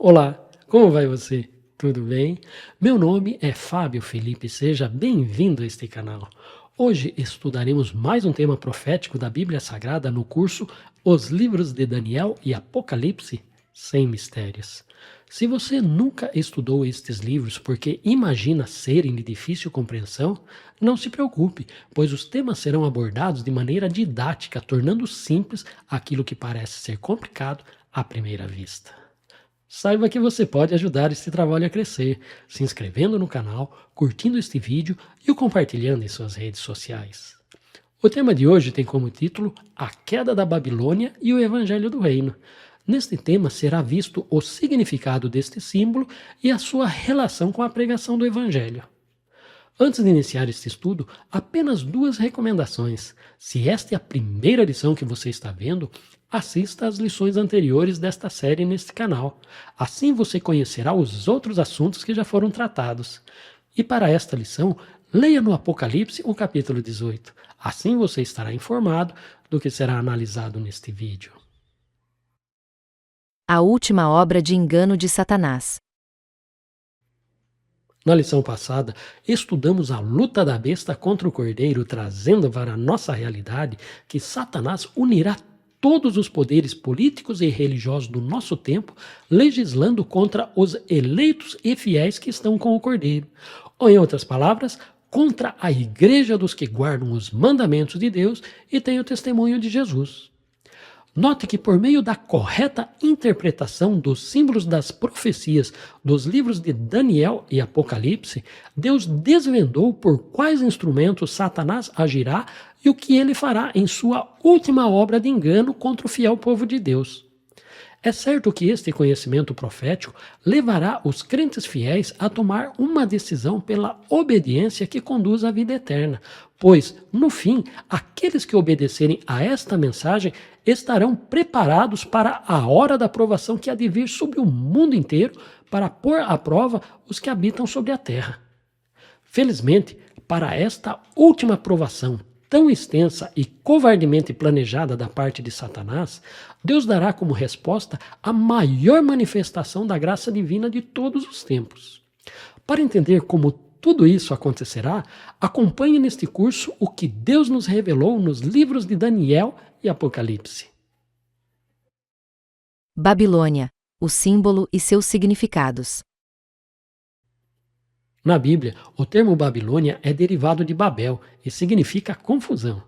Olá, como vai você? Tudo bem? Meu nome é Fábio Felipe, seja bem-vindo a este canal. Hoje estudaremos mais um tema profético da Bíblia Sagrada no curso Os Livros de Daniel e Apocalipse sem mistérios. Se você nunca estudou estes livros porque imagina serem de difícil compreensão, não se preocupe, pois os temas serão abordados de maneira didática, tornando simples aquilo que parece ser complicado à primeira vista. Saiba que você pode ajudar este trabalho a crescer, se inscrevendo no canal, curtindo este vídeo e o compartilhando em suas redes sociais. O tema de hoje tem como título A Queda da Babilônia e o Evangelho do Reino. Neste tema será visto o significado deste símbolo e a sua relação com a pregação do Evangelho. Antes de iniciar este estudo, apenas duas recomendações. Se esta é a primeira lição que você está vendo, assista às lições anteriores desta série neste canal. Assim você conhecerá os outros assuntos que já foram tratados. E para esta lição, leia no Apocalipse o capítulo 18. Assim você estará informado do que será analisado neste vídeo. A última obra de engano de Satanás. Na lição passada, estudamos a luta da besta contra o cordeiro, trazendo para a nossa realidade que Satanás unirá todos os poderes políticos e religiosos do nosso tempo, legislando contra os eleitos e fiéis que estão com o cordeiro. Ou, em outras palavras, contra a igreja dos que guardam os mandamentos de Deus e têm o testemunho de Jesus. Note que por meio da correta interpretação dos símbolos das profecias dos livros de Daniel e Apocalipse, Deus desvendou por quais instrumentos Satanás agirá e o que ele fará em sua última obra de engano contra o fiel povo de Deus. É certo que este conhecimento profético levará os crentes fiéis a tomar uma decisão pela obediência que conduz à vida eterna, pois, no fim, aqueles que obedecerem a esta mensagem estarão preparados para a hora da provação que há de vir sobre o mundo inteiro para pôr à prova os que habitam sobre a terra. Felizmente, para esta última provação, tão extensa e covardemente planejada da parte de Satanás, Deus dará como resposta a maior manifestação da graça divina de todos os tempos. Para entender como tudo isso acontecerá, acompanhe neste curso o que Deus nos revelou nos livros de Daniel e Apocalipse. Babilônia, o símbolo e seus significados. Na Bíblia, o termo Babilônia é derivado de Babel e significa confusão.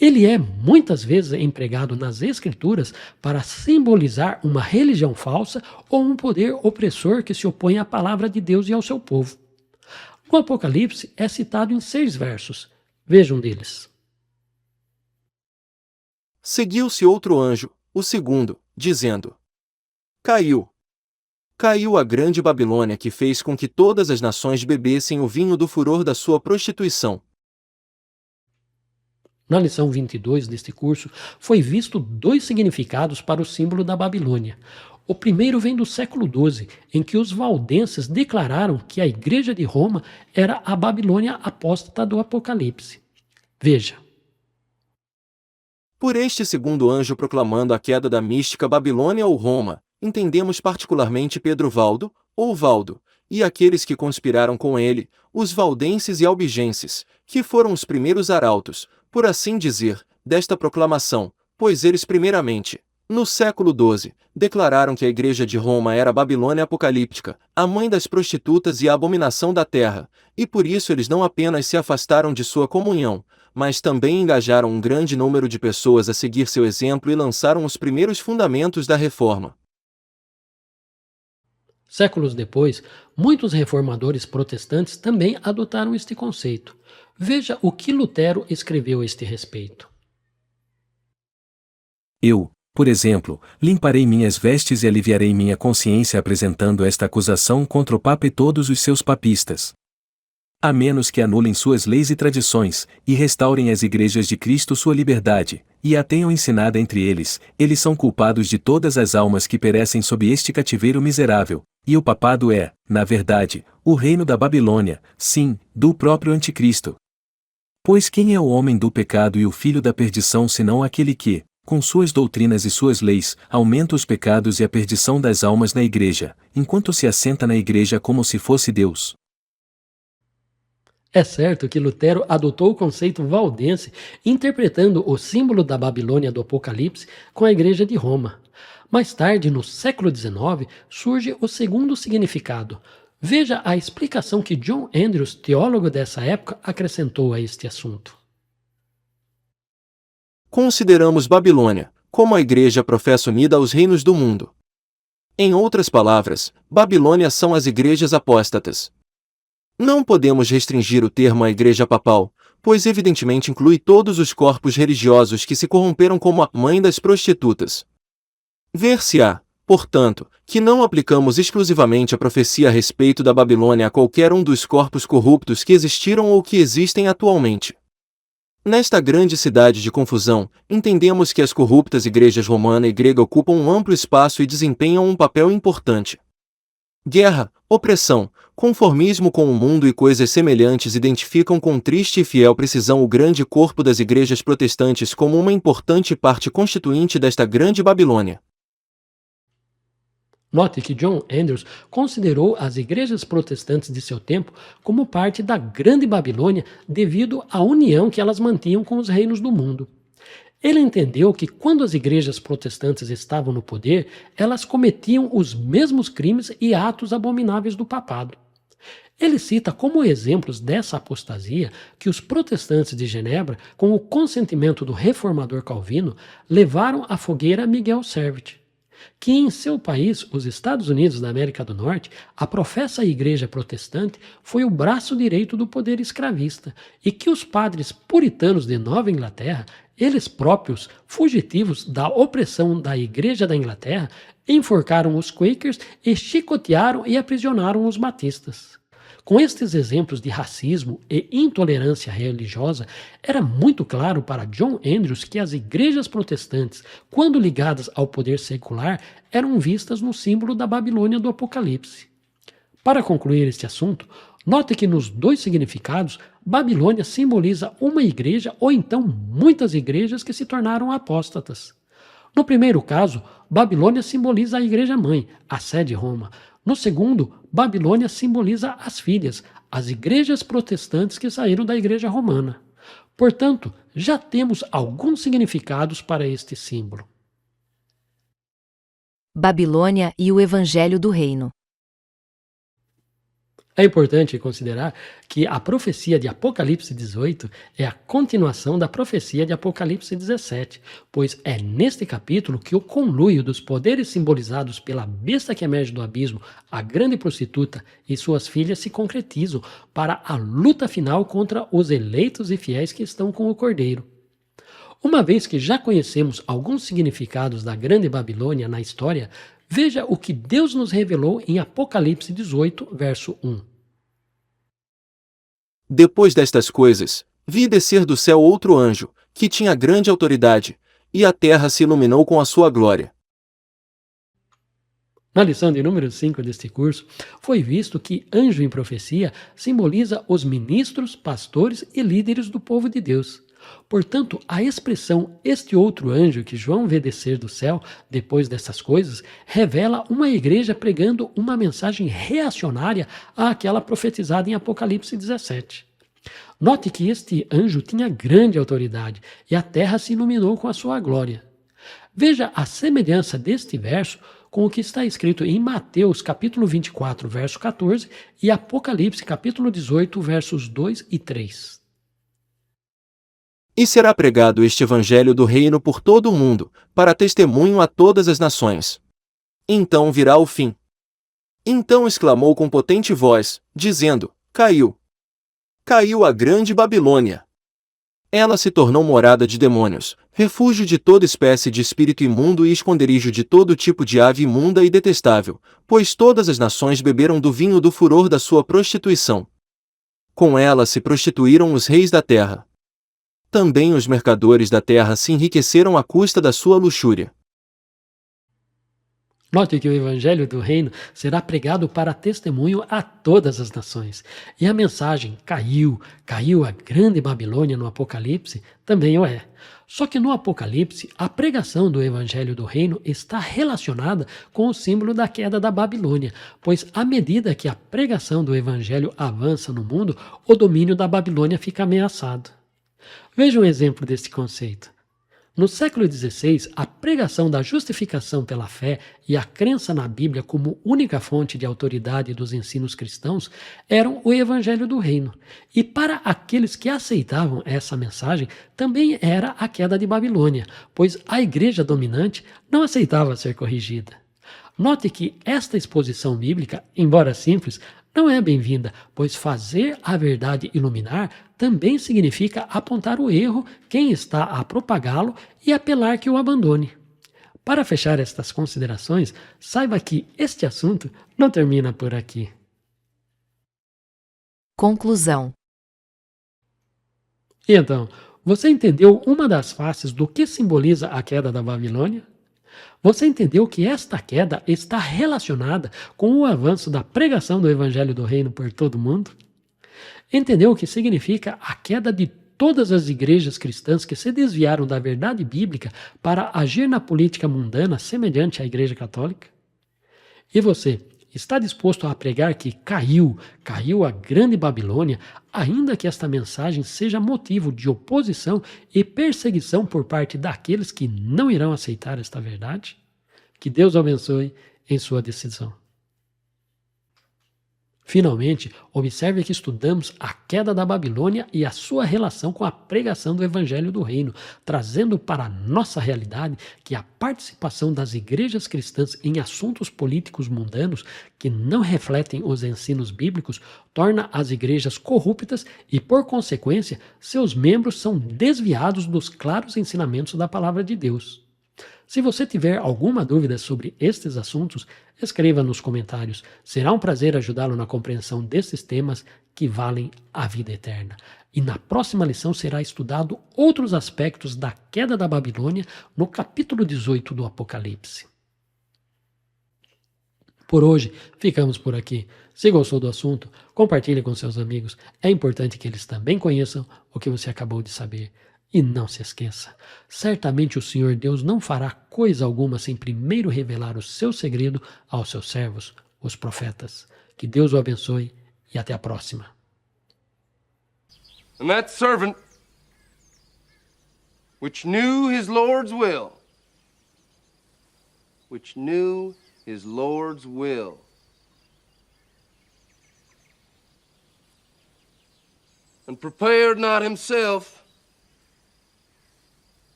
Ele é muitas vezes empregado nas Escrituras para simbolizar uma religião falsa ou um poder opressor que se opõe à palavra de Deus e ao seu povo. No Apocalipse é citado em 6 versos. Veja um deles. Seguiu-se outro anjo, o segundo, dizendo: Caiu a grande Babilônia que fez com que todas as nações bebessem o vinho do furor da sua prostituição. Na lição 22 deste curso, foi visto 2 significados para o símbolo da Babilônia. O primeiro vem do século XII, em que os valdenses declararam que a Igreja de Roma era a Babilônia apóstata do Apocalipse. Veja. Por este segundo anjo proclamando a queda da mística Babilônia ou Roma, entendemos particularmente Pedro Valdo, ou Valdo, e aqueles que conspiraram com ele, os valdenses e albigenses, que foram os primeiros arautos, por assim dizer, desta proclamação, pois eles primeiramente, no século XII, declararam que a Igreja de Roma era a Babilônia apocalíptica, a mãe das prostitutas e a abominação da terra, e por isso eles não apenas se afastaram de sua comunhão, mas também engajaram um grande número de pessoas a seguir seu exemplo e lançaram os primeiros fundamentos da reforma. Séculos depois, muitos reformadores protestantes também adotaram este conceito. Veja o que Lutero escreveu a este respeito. Eu, por exemplo, limparei minhas vestes e aliviarei minha consciência apresentando esta acusação contra o Papa e todos os seus papistas. A menos que anulem suas leis e tradições, e restaurem às igrejas de Cristo sua liberdade, e a tenham ensinada entre eles, eles são culpados de todas as almas que perecem sob este cativeiro miserável, e o papado é, na verdade, o reino da Babilônia, sim, do próprio Anticristo. Pois quem é o homem do pecado e o filho da perdição senão aquele que, com suas doutrinas e suas leis, aumenta os pecados e a perdição das almas na igreja, enquanto se assenta na igreja como se fosse Deus. É certo que Lutero adotou o conceito valdense, interpretando o símbolo da Babilônia do Apocalipse com a Igreja de Roma. Mais tarde, no século XIX, surge o segundo significado. Veja a explicação que John Andrews, teólogo dessa época, acrescentou a este assunto. Consideramos Babilônia como a igreja professa unida aos reinos do mundo. Em outras palavras, Babilônia são as igrejas apóstatas. Não podemos restringir o termo à igreja papal, pois evidentemente inclui todos os corpos religiosos que se corromperam como a mãe das prostitutas. Ver-se-á, portanto, que não aplicamos exclusivamente a profecia a respeito da Babilônia a qualquer um dos corpos corruptos que existiram ou que existem atualmente. Nesta grande cidade de confusão, entendemos que as corruptas igrejas romana e grega ocupam um amplo espaço e desempenham um papel importante. Guerra, opressão, conformismo com o mundo e coisas semelhantes identificam com triste e fiel precisão o grande corpo das igrejas protestantes como uma importante parte constituinte desta grande Babilônia. Note que John Andrews considerou as igrejas protestantes de seu tempo como parte da Grande Babilônia devido à união que elas mantinham com os reinos do mundo. Ele entendeu que quando as igrejas protestantes estavam no poder, elas cometiam os mesmos crimes e atos abomináveis do papado. Ele cita como exemplos dessa apostasia que os protestantes de Genebra, com o consentimento do reformador Calvino, levaram à fogueira Miguel Servet, que em seu país, os Estados Unidos da América do Norte, a professa igreja protestante foi o braço direito do poder escravista e que os padres puritanos de Nova Inglaterra, eles próprios, fugitivos da opressão da Igreja da Inglaterra, enforcaram os Quakers e chicotearam e aprisionaram os batistas. Com estes exemplos de racismo e intolerância religiosa, era muito claro para John Andrews que as igrejas protestantes, quando ligadas ao poder secular, eram vistas no símbolo da Babilônia do Apocalipse. Para concluir este assunto, note que nos dois significados, Babilônia simboliza uma igreja ou então muitas igrejas que se tornaram apóstatas. No primeiro caso, Babilônia simboliza a igreja-mãe, a sede Roma. No segundo, Babilônia simboliza as filhas, as igrejas protestantes que saíram da igreja romana. Portanto, já temos alguns significados para este símbolo. Babilônia e o Evangelho do Reino. É importante considerar que a profecia de Apocalipse 18 é a continuação da profecia de Apocalipse 17, pois é neste capítulo que o conluio dos poderes simbolizados pela besta que emerge do abismo, a grande prostituta e suas filhas se concretizam para a luta final contra os eleitos e fiéis que estão com o Cordeiro. Uma vez que já conhecemos alguns significados da Grande Babilônia na história, veja o que Deus nos revelou em Apocalipse 18, verso 1. Depois destas coisas, vi descer do céu outro anjo, que tinha grande autoridade, e a terra se iluminou com a sua glória. Na lição de número 5 deste curso, foi visto que anjo em profecia simboliza os ministros, pastores e líderes do povo de Deus. Portanto, a expressão "este outro anjo que João vê descer do céu depois dessas coisas" revela uma igreja pregando uma mensagem reacionária àquela profetizada em Apocalipse 17. Note que este anjo tinha grande autoridade e a terra se iluminou com a sua glória. Veja a semelhança deste verso com o que está escrito em Mateus capítulo 24, verso 14 e Apocalipse capítulo 18, versos 2 e 3. E será pregado este evangelho do reino por todo o mundo, para testemunho a todas as nações. Então virá o fim. Então exclamou com potente voz, dizendo: Caiu! Caiu a grande Babilônia! Ela se tornou morada de demônios, refúgio de toda espécie de espírito imundo e esconderijo de todo tipo de ave imunda e detestável, pois todas as nações beberam do vinho do furor da sua prostituição. Com ela se prostituíram os reis da terra. Também os mercadores da terra se enriqueceram à custa da sua luxúria. Note que o Evangelho do Reino será pregado para testemunho a todas as nações. E a mensagem caiu a grande Babilônia no Apocalipse, também o é. Só que no Apocalipse, a pregação do Evangelho do Reino está relacionada com o símbolo da queda da Babilônia, pois à medida que a pregação do Evangelho avança no mundo, o domínio da Babilônia fica ameaçado. Veja um exemplo desse conceito. No século XVI, a pregação da justificação pela fé e a crença na Bíblia como única fonte de autoridade dos ensinos cristãos eram o Evangelho do Reino. E para aqueles que aceitavam essa mensagem, também era a queda de Babilônia, pois a igreja dominante não aceitava ser corrigida. Note que esta exposição bíblica, embora simples, não é bem-vinda, pois fazer a verdade iluminar também significa apontar o erro quem está a propagá-lo e apelar que o abandone. Para fechar estas considerações, saiba que este assunto não termina por aqui. Conclusão. E então, você entendeu uma das faces do que simboliza a queda da Babilônia? Você entendeu que esta queda está relacionada com o avanço da pregação do Evangelho do Reino por todo o mundo? Entendeu o que significa a queda de todas as igrejas cristãs que se desviaram da verdade bíblica para agir na política mundana semelhante à Igreja Católica? E você, está disposto a pregar que caiu a grande Babilônia, ainda que esta mensagem seja motivo de oposição e perseguição por parte daqueles que não irão aceitar esta verdade? Que Deus o abençoe em sua decisão. Finalmente, observe que estudamos a queda da Babilônia e a sua relação com a pregação do Evangelho do Reino, trazendo para a nossa realidade que a participação das igrejas cristãs em assuntos políticos mundanos que não refletem os ensinos bíblicos torna as igrejas corruptas e, por consequência, seus membros são desviados dos claros ensinamentos da Palavra de Deus. Se você tiver alguma dúvida sobre estes assuntos, escreva nos comentários. Será um prazer ajudá-lo na compreensão desses temas que valem a vida eterna. E na próxima lição será estudado outros aspectos da queda da Babilônia no capítulo 18 do Apocalipse. Por hoje, ficamos por aqui. Se gostou do assunto, compartilhe com seus amigos. É importante que eles também conheçam o que você acabou de saber. E não se esqueça, certamente o Senhor Deus não fará coisa alguma sem primeiro revelar o seu segredo aos seus servos, os profetas. Que Deus o abençoe e até a próxima. And that servant which knew his Lord's will, and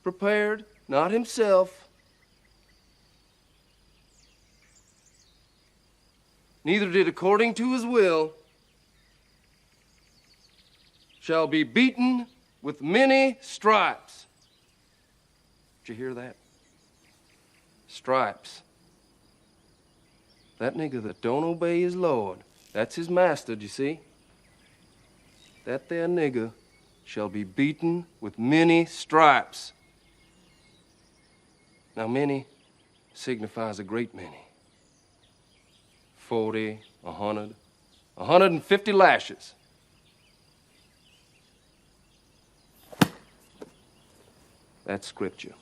prepared not himself, neither did according to his will, shall be beaten with many stripes. Did you hear that? Stripes. That nigga that don't obey his Lord, that's his master, do you see? That there nigga shall be beaten with many stripes. Now, many signifies a great many. 40, 100, 150 lashes. That's scripture.